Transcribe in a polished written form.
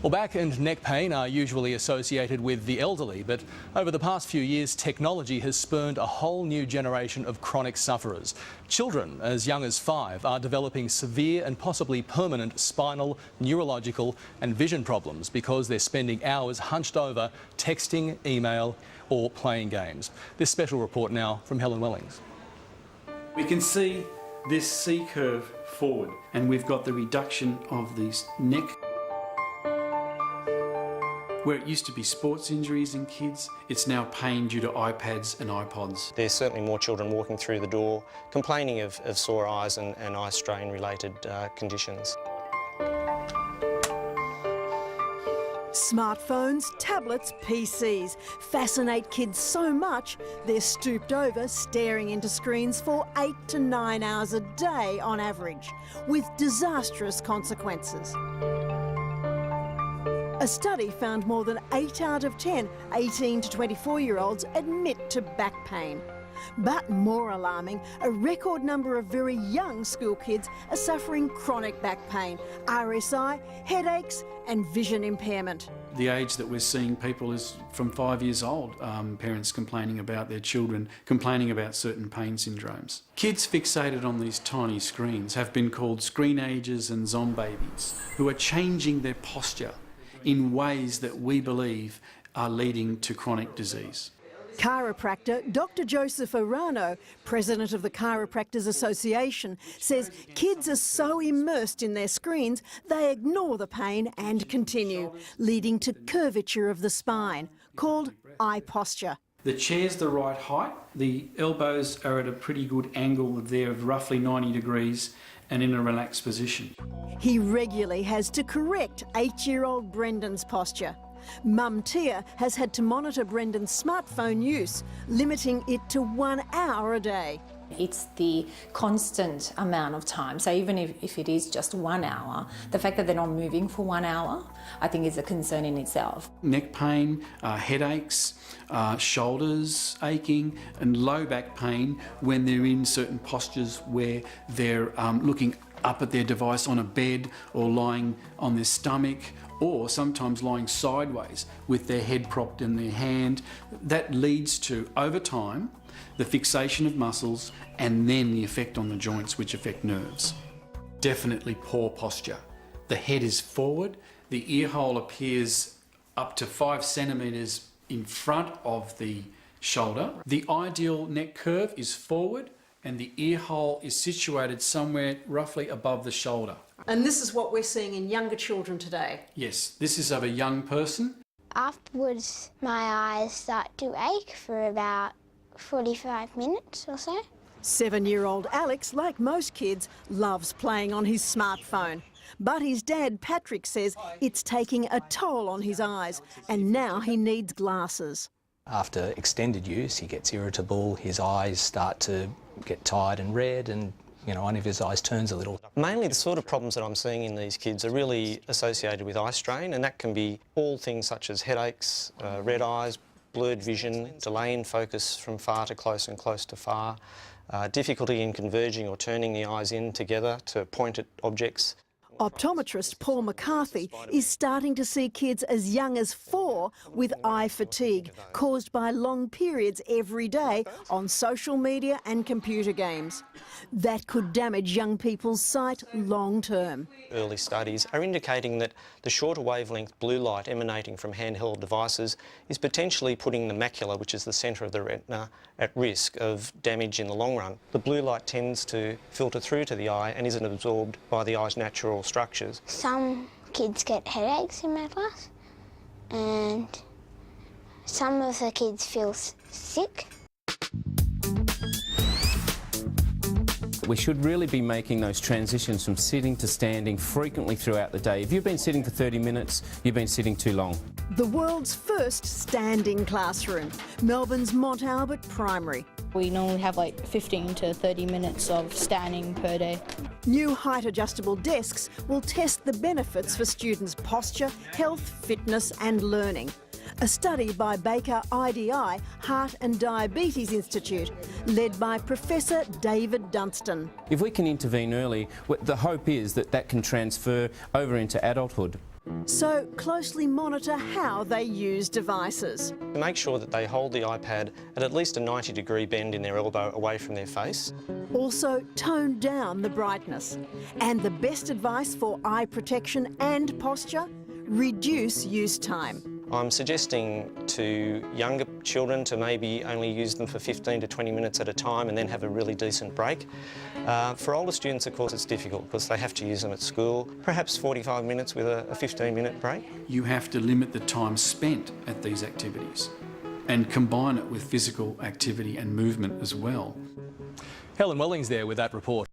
Well, back and neck pain are usually associated with the elderly, but over the past few years, technology has spurned a whole new generation of chronic sufferers. Children as young as 5 are developing severe and possibly permanent spinal, neurological and vision problems because they're spending hours hunched over, texting, email or playing games. This special report now from Helen Wellings. We can see this C-curve forward, and we've got the reduction of these neck. Where it used to be sports injuries in kids, it's now pain due to iPads and iPods. There's certainly more children walking through the door complaining of sore eyes and eye strain related conditions. Smartphones, tablets, PCs fascinate kids so much they're stooped over staring into screens for 8 to 9 hours a day on average, with disastrous consequences. A study found more than 8 out of 10 18 to 24-year-olds admit to back pain. But more alarming, a record number of very young school kids are suffering chronic back pain, RSI, headaches and vision impairment. The age that we're seeing people is from 5 years old, parents complaining about their children, complaining about certain pain syndromes. Kids fixated on these tiny screens have been called screenagers and zombabies, who are changing their posture in ways that we believe are leading to chronic disease. Chiropractor Dr. Joseph Arano, president of the Chiropractors Association, says kids are so immersed in their screens they ignore the pain and continue, leading to curvature of the spine, called eye posture. The chair's the right height, the elbows are at a pretty good angle there of roughly 90 degrees and in a relaxed position. He regularly has to correct 8-year-old Brendan's posture. Mum Tia has had to monitor Brendan's smartphone use, limiting it to 1 hour a day. It's the constant amount of time. So even if it is just 1 hour, the fact that they're not moving for 1 hour, I think is a concern in itself. Neck pain, headaches, shoulders aching and low back pain when they're in certain postures where they're looking up at their device on a bed or lying on their stomach, or sometimes lying sideways with their head propped in their hand. That leads to, over time, the fixation of muscles and then the effect on the joints which affect nerves. Definitely poor posture. The head is forward, the ear hole appears up to 5 centimetres in front of the shoulder. The ideal neck curve is forward and the ear hole is situated somewhere roughly above the shoulder. And this is what we're seeing in younger children today? Yes, this is of a young person. Afterwards, my eyes start to ache for about 45 minutes or so. 7-year-old Alex, like most kids, loves playing on his smartphone. But his dad, Patrick, says it's taking a toll on his eyes and now he needs glasses. After extended use, he gets irritable, his eyes start to get tired and red, and one of his eyes turns a little. Mainly the sort of problems that I'm seeing in these kids are really associated with eye strain, and that can be all things such as headaches, red eyes, blurred vision, delay in focus from far to close and close to far, difficulty in converging or turning the eyes in together to point at objects. Optometrist Paul McCarthy is starting to see kids as young as 4 with eye fatigue caused by long periods every day on social media and computer games. That could damage young people's sight long term. Early studies are indicating that the shorter wavelength blue light emanating from handheld devices is potentially putting the macula, which is the centre of the retina, at risk of damage in the long run. The blue light tends to filter through to the eye and isn't absorbed by the eye's natural structures. Some kids get headaches in my class, and some of the kids feel sick. We should really be making those transitions from sitting to standing frequently throughout the day. If you've been sitting for 30 minutes, you've been sitting too long. The world's first standing classroom, Melbourne's Mont Albert Primary. We normally have like 15 to 30 minutes of standing per day. New height-adjustable desks will test the benefits for students' posture, health, fitness and learning. A study by Baker IDI Heart and Diabetes Institute, led by Professor David Dunstan. If we can intervene early, the hope is that that can transfer over into adulthood. So closely monitor how they use devices. Make sure that they hold the iPad at least a 90-degree bend in their elbow away from their face. Also, tone down the brightness. And the best advice for eye protection and posture? Reduce use time. I'm suggesting to younger children to maybe only use them for 15 to 20 minutes at a time and then have a really decent break. For older students, of course, it's difficult because they have to use them at school, perhaps 45 minutes with a 15-minute break. You have to limit the time spent at these activities and combine it with physical activity and movement as well. Helen Wellings there with that report.